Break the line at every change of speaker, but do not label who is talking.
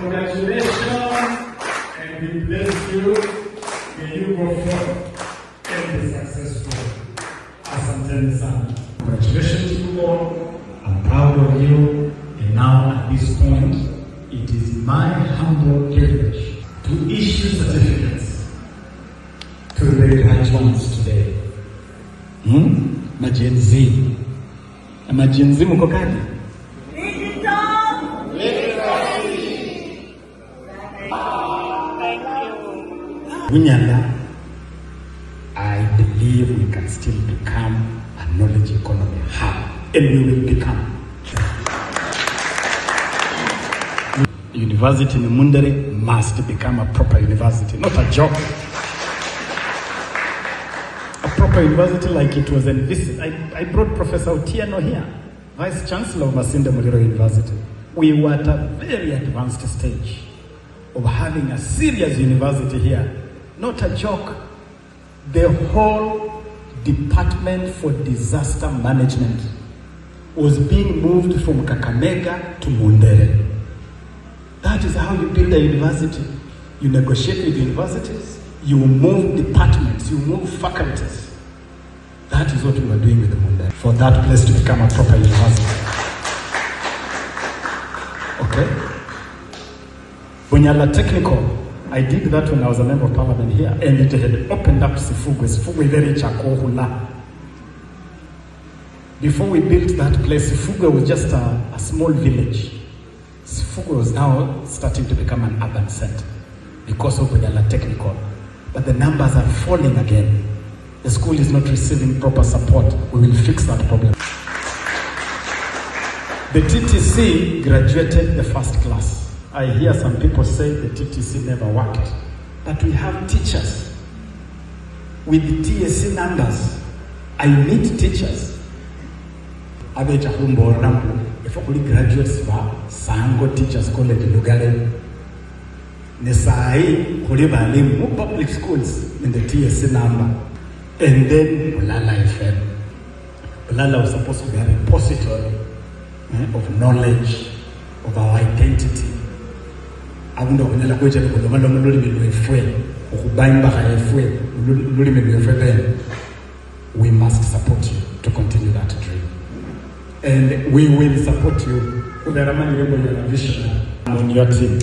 Congratulations, and we bless you. May you go forward and be successful. Asanteni sana. Congratulations to all. I'm proud of you. And now at this point, it is my humble privilege to issue certificates to the very high ones today. Majenzi. Majenzi mko kadi? Bunyala, I believe we can still become a knowledge economy hub, and we will become. University in Mundere must become a proper university, not a joke. A proper university like it was envisaged. I brought Professor Otieno here, Vice Chancellor of Masinde Muliro University. We were at a very advanced stage of having a serious university here. Not a joke. The whole Department for Disaster Management was being moved from Kakamega to Mundere. That is how you build a university. You negotiate with universities, you move departments, you move faculties. That is what we were doing with the Mundere, for that place to become a proper university. Okay? Bunyala Technical, I did that when I was a member of parliament here, and it had opened up Sifugwe. Sifugwe very chakohula. Before we built that place, Sifugwe was just a small village. Sifugwe was now starting to become an urban center because of Bunyala Technical. But the numbers are falling again. The school is not receiving proper support. We will fix that problem. The TTC graduated the first class. I hear some people say the TTC never worked, but we have teachers with the TSC numbers. I need teachers. Abeja humbo rambu. If we graduates wa Sango Teachers College Lugale, Nesai Kuriba Limu public schools in the TSC number, and then Bulala FM. Bulala was supposed to be a repository of knowledge, of our identity. We must support you to continue that dream, and we will support you on your team.